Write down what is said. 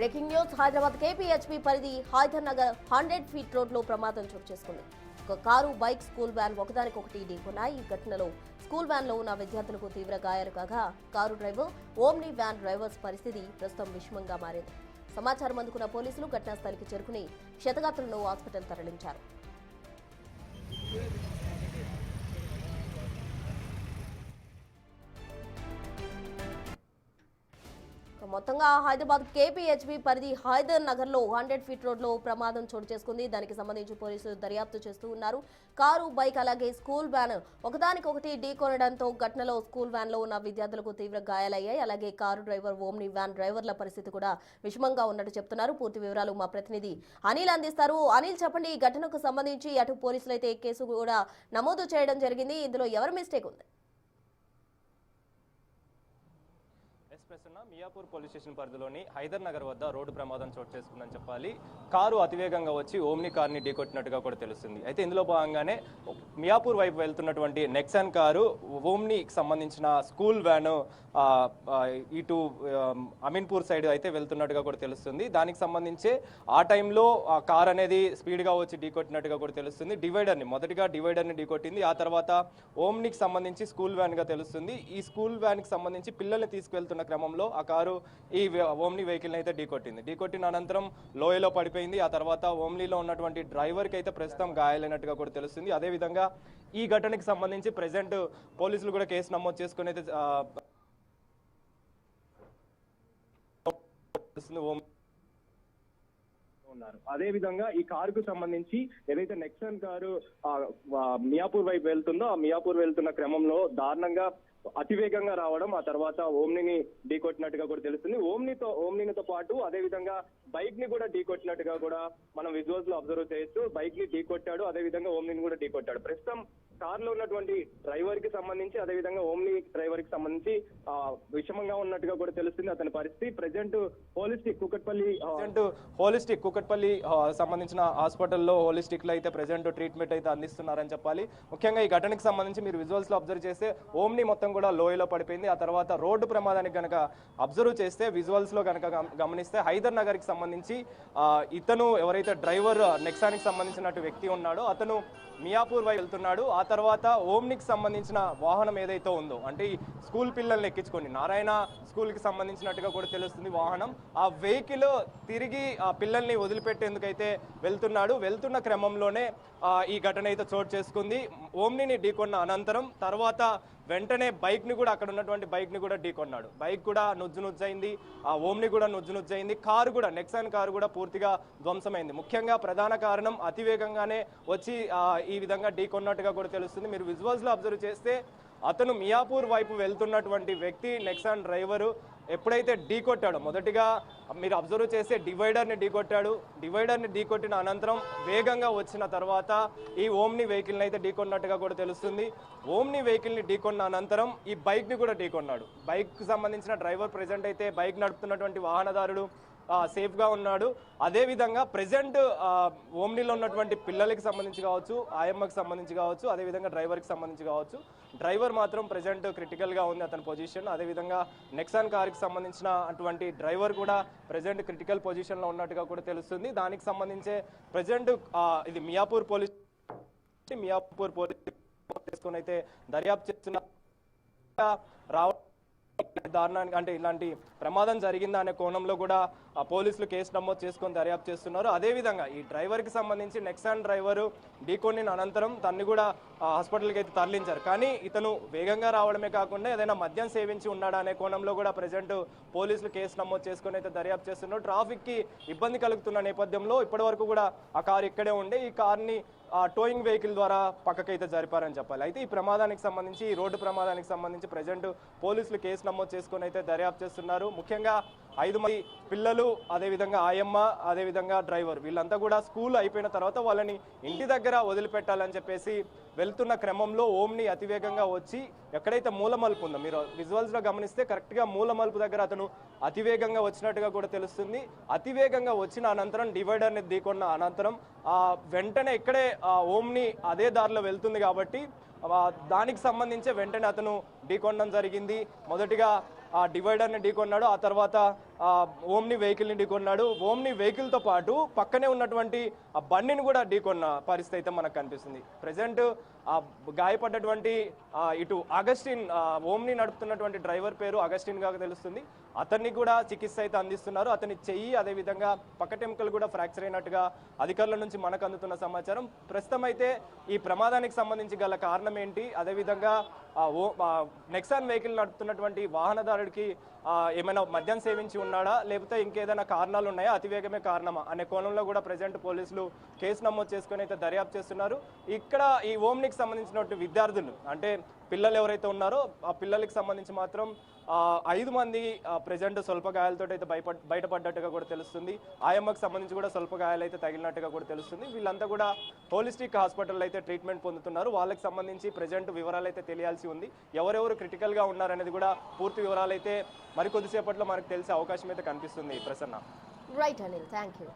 Breaking news Hyderabad KPHB పరిధి Hyder Nagar 100 feet road లో ప్రమాదం చోటు చేసుకుంది. ఒక కారు బైక్ స్కూల్ వ్యాన్ ఒకదానికొకటి ఢీకొన్నాయి. ఈ ఘటనలో స్కూల్ వ్యాన్ లో ఉన్న విద్యార్థులకు తీవ్ర గాయాలు కాగా car driver omni van drivers పరిస్థితి ప్రస్తుతం విషమంగా మారింది. సమాచారం అందుకున్న పోలీసులు ఘటనా స్థలికి చేరుకుని క్షతగాత్రులను హాస్పిటల్ తరలించారు. మొత్తంగా హైదరాబాద్ కేపీహెచ్బీ పరిధి హైదర్ నగర్ లో 100 ఫీట్ రోడ్ లో ప్రమాదం చోటు చేసుకుంది. దానికి సంబంధించి పోలీసులు దర్యాప్తు చేస్తూ ఉన్నారు. కారు బైక్ అలాగే స్కూల్ వ్యాన్ ఒకదానికొకటి ఢీకొనడంతో ఘటనలో స్కూల్ వ్యాన్ లో ఉన్న విద్యార్థులకు తీవ్ర గాయాలయ్యాయి. అలాగే కారు డ్రైవర్ ఓమ్ని వ్యాన్ డ్రైవర్ల పరిస్థితి కూడా విషమంగా ఉన్నట్టు చెప్తున్నారు. పూర్తి వివరాలు మా ప్రతినిధి అనిల్ అందిస్తారు. అనిల్, చెప్పండి, ఈ ఘటనకు సంబంధించి అటు పోలీసులు అయితే కేసు కూడా నమోదు చేయడం జరిగింది. ఇందులో ఎవరి మిస్టేక్ ఉంది? మియాపూర్ పోలీస్ స్టేషన్ పరిధిలోని హైదర్ నగర్ వద్ద రోడ్డు ప్రమాదం చోటు చేసుకుందని చెప్పాలి. కారు అతివేగంగా వచ్చి ఓమ్ని కార్ని ఢీకొట్టినట్టుగా కూడా తెలుస్తుంది. అయితే ఇందులో భాగంగానే మియాపూర్ వైపు వెళ్తున్నటువంటి నెక్సాన్ కారు ఓమ్నికి సంబంధించిన స్కూల్ వ్యాను ఇటు అమీన్పూర్ సైడ్ అయితే వెళ్తున్నట్టుగా కూడా తెలుస్తుంది. దానికి సంబంధించి ఆ టైంలో ఆ కార్ అనేది స్పీడ్గా వచ్చి ఢీకొట్టినట్టుగా కూడా తెలుస్తుంది. మొదటిగా డివైడర్ని ఢీకొట్టింది. ఆ తర్వాత ఓమ్నికి సంబంధించి స్కూల్ వ్యాన్గా తెలుస్తుంది. ఈ స్కూల్ వ్యాన్కి సంబంధించి పిల్లల్ని తీసుకువెళ్తున్న క్రమంలో ఆ కారు ఈ ఓమ్ని వెహికల్ని అయితే ఢీకొట్టిన అనంతరం లోయలో పడిపోయింది. ఆ తర్వాత ఓమ్లీలో ఉన్నటువంటి డ్రైవర్కి అయితే ప్రస్తుతం గాయాలైనట్టుగా కూడా తెలుస్తుంది. అదేవిధంగా ఈ ఘటనకి సంబంధించి ప్రెసెంట్ పోలీసులు కూడా కేసు నమోదు చేసుకుని అయితే ఉన్నారు. అదే విధంగా ఈ కారుకు సంబంధించి ఏదైతే నెక్సాన్ కారు మియాపూర్ వైపు వెళ్తుందో ఆ మియాపూర్ వెళ్తున్న క్రమంలో దారుణంగా అతివేగంగా రావడం, ఆ తర్వాత ఓమ్నిని ఢీకొట్టినట్టుగా కూడా తెలుస్తుంది. ఓమ్నితో పాటు అదే విధంగా బైక్ ని కూడా ఢీకొట్టినట్టుగా కూడా మనం విజువల్స్ లో అబ్జర్వ్ చేయొచ్చు. బైక్ ని ఢీకొట్టాడు, అదే విధంగా ఓమ్నిని కూడా ఢీకొట్టాడు. ప్రస్తుతం కార్ లో ఉన్నటువంటి డ్రైవర్ కి సంబంధించి అదే విధంగా ఓమ్ని డ్రైవర్ కి సంబంధించి విషమంగా ఉన్నట్టుగా కూడా తెలుస్తుంది. అతని పరిస్థితి ప్రెసెంట్ హోలిస్టిక్ కూకట్పల్లి సంబంధించిన హాస్పిటల్లో హోలిస్టిక్ లో అయితే ప్రెసెంట్ ట్రీట్మెంట్ అయితే అందిస్తున్నారని చెప్పాలి. ముఖ్యంగా ఈ ఘటనకు సంబంధించి మీరు విజువల్స్ లో అబ్జర్వ్ చేస్తే ఓమ్ని మొత్తం కూడా లోయలో పడిపోయింది. ఆ తర్వాత రోడ్డు ప్రమాదానికి కనుక అబ్జర్వ్ చేస్తే విజువల్స్ లో కనుక గమనిస్తే హైదర్ నగర్ కి సంబంధించి ఇతను ఎవరైతే డ్రైవర్ నెక్సానికి సంబంధించిన వ్యక్తి ఉన్నాడో అతను మియాపూర్ వైపు వెళ్తున్నాడు. ఆ తర్వాత ఓమ్నికి సంబంధించిన వాహనం ఏదైతే ఉందో, అంటే ఈ స్కూల్ పిల్లల్ని ఎక్కించుకొని నారాయణ స్కూల్కి సంబంధించినట్టుగా కూడా తెలుస్తుంది వాహనం. ఆ వెహికల్ తిరిగి ఆ పిల్లల్ని వదిలిపెట్టేందుకైతే వెళ్తున్న క్రమంలోనే ఈ ఘటన అయితే చోటు చేసుకుంది. ఓమ్నిని ఢీకొన్న అనంతరం తర్వాత వెంటనే అక్కడ ఉన్నటువంటి బైక్ ని కూడా ఢీకొన్నాడు. బైక్ కూడా నుజ్జునుజ్జైంది, ఆ ఓమ్ని కూడా నుజ్జునుజ్జైంది. నెక్సాన్ కారు కూడా పూర్తిగా ధ్వంసమైంది. ముఖ్యంగా ప్రధాన కారణం అతివేగంగానే వచ్చి ఈ విధంగా ఢీకొన్నట్టుగా కూడా తెలుస్తుంది. మీరు విజువల్స్ లో అబ్జర్వ్ చేస్తే అతను మియాపూర్ వైపు వెళ్తున్నటువంటి వ్యక్తి నెక్సాన్ డ్రైవరు ఎప్పుడైతే ఢీకొట్టాడో, మొదటిగా మీరు అబ్జర్వ్ చేస్తే డివైడర్ని ఢీకొట్టిన అనంతరం వేగంగా వచ్చిన తర్వాత ఈ ఓమ్ని వెహికల్ని అయితే ఢీకొన్నట్టుగా కూడా తెలుస్తుంది. ఓమ్ని వెహికల్ని ఢీకొన్న అనంతరం ఈ బైక్ని కూడా ఢీకొన్నాడు. బైక్కి సంబంధించిన డ్రైవర్ ప్రెజెంట్ అయితే బైక్ నడుపుతున్నటువంటి వాహనదారుడు సేఫ్గా ఉన్నాడు. అదేవిధంగా ప్రెజెంట్ ఓమ్నీలో ఉన్నటువంటి పిల్లలకి సంబంధించి కావచ్చు, ఆయమ్మకి సంబంధించి కావచ్చు, అదేవిధంగా డ్రైవర్కి సంబంధించి కావచ్చు, డ్రైవర్ మాత్రం ప్రెజెంట్ క్రిటికల్గా ఉంది అతని పొజిషన్. అదేవిధంగా నెక్సాన్ కార్కి సంబంధించిన అటువంటి డ్రైవర్ కూడా ప్రెజెంట్ క్రిటికల్ పొజిషన్లో ఉన్నట్టుగా కూడా తెలుస్తుంది. దానికి సంబంధించే ప్రెజెంట్ ఇది మియాపూర్ పోలీస్ తీసుకొని అయితే దర్యాప్తు చేస్తున్న దారుణానికి, అంటే ఇలాంటి ప్రమాదం జరిగిందా అనే కోణంలో కూడా పోలీసులు కేసు నమోదు చేసుకొని దర్యాప్తు చేస్తున్నారు. అదేవిధంగా ఈ డ్రైవర్కి సంబంధించి నెక్సాన్ డ్రైవరు ఢీకొనిన అనంతరం తన్ని కూడా హాస్పిటల్కి అయితే తరలించారు. కానీ ఇతను వేగంగా రావడమే కాకుండా ఏదైనా మద్యం సేవించి ఉన్నాడా అనే కోణంలో కూడా ప్రజెంట్ పోలీసులు కేసు నమోదు చేసుకొని అయితే దర్యాప్తు చేస్తున్నారు. ట్రాఫిక్కి ఇబ్బంది కలుగుతున్న నేపథ్యంలో ఇప్పటి కూడా ఆ కారు ఇక్కడే ఉండే ఈ కార్ని టోయింగ్ వెహికల్ ద్వారా పక్కకైతే జరిపారని చెప్పాలి. అయితే ఈ ప్రమాదానికి సంబంధించి, ఈ రోడ్డు ప్రమాదానికి సంబంధించి ప్రజెంట్ పోలీసులు కేసు నమోదు చేసుకొని అయితే దర్యాప్తు చేస్తున్నారు. ముఖ్యంగా 5 మంది పిల్లలు, అదేవిధంగా ఆయమ్మ, అదేవిధంగా డ్రైవర్, వీళ్ళంతా కూడా స్కూల్ అయిపోయిన తర్వాత వాళ్ళని ఇంటి దగ్గర వదిలిపెట్టాలని చెప్పేసి వెళ్తున్న క్రమంలో ఓమ్ని అతివేగంగా వచ్చి ఎక్కడైతే మూల మలుపు ఉందో, మీరు విజువల్స్లో గమనిస్తే కరెక్ట్గా మూల మలుపు దగ్గర అతను అతివేగంగా వచ్చినట్టుగా కూడా తెలుస్తుంది. అతివేగంగా వచ్చిన అనంతరం డివైడర్ని ఢీకొన్న అనంతరం వెంటనే ఇక్కడే ఓమ్ని అదే దారిలో వెళ్తుంది కాబట్టి దానికి సంబంధించి వెంటనే అతను ఢీకొనడం జరిగింది. మొదటిగా ఆ డివైడర్ని ఢీకొన్నాడు, ఆ తర్వాత ఓమ్ని వెహికల్ని ఢీకొన్నాడు. ఓమ్ని వెహికల్తో పాటు పక్కనే ఉన్నటువంటి ఆ బండిని కూడా ఢీకొన్న పరిస్థితి అయితే మనకు కనిపిస్తుంది. ప్రజెంట్ గాయపడ్డటువంటి ఇటు అగస్టిన్, ఓమ్ని నడుపుతున్నటువంటి డ్రైవర్ పేరు అగస్టిన్ గా తెలుస్తుంది. అతన్ని కూడా చికిత్స అయితే అందిస్తున్నారు. అతని చెయ్యి అదేవిధంగా పక్కటెముకలు కూడా ఫ్రాక్చర్ అయినట్టుగా అధికారుల నుంచి మనకు అందుతున్న సమాచారం. ప్రస్తుతం అయితే ఈ ప్రమాదానికి సంబంధించి గల కారణం ఏంటి, అదేవిధంగా నెక్సాన్ వెహికల్ నడుపుతున్నటువంటి వాహనదారుడికి ఏమైనా మద్యం సేవించి ఉన్నాడా, లేకపోతే ఇంకేదైనా కారణాలు ఉన్నాయా, అతివేగమే కారణమా అనే కోణంలో కూడా ప్రజెంట్ పోలీసులు కేసు నమోదు చేసుకుని అయితే దర్యాప్తు చేస్తున్నారు. ఇక్కడ ఈ ఓమ్నికి సంబంధించినటువంటి విద్యార్థులు అంటే పిల్లలు ఎవరైతే ఉన్నారో ఆ పిల్లలకి సంబంధించి మాత్రం 5 మంది ప్రజెంట్ స్వల్ప గాయాలతో అయితే బయటపడ్డట్టుగా కూడా తెలుస్తుంది. ఆయమ్మకు సంబంధించి కూడా స్వల్ప గాయాలు అయితే తగిలినట్టుగా కూడా తెలుస్తుంది. వీళ్ళంతా కూడా హోలిస్టిక్ హాస్పిటల్ అయితే ట్రీట్మెంట్ పొందుతున్నారు. వాళ్ళకి సంబంధించి ప్రజెంట్ వివరాలు అయితే తెలియాల్సి ఉంది. ఎవరెవరు క్రిటికల్గా ఉన్నారనేది కూడా పూర్తి వివరాలు అయితే మరికొద్దిసేపట్లో మనకు తెలిసే అవకాశం అయితే కనిపిస్తుంది. Prasanna. Right Anil, thank you.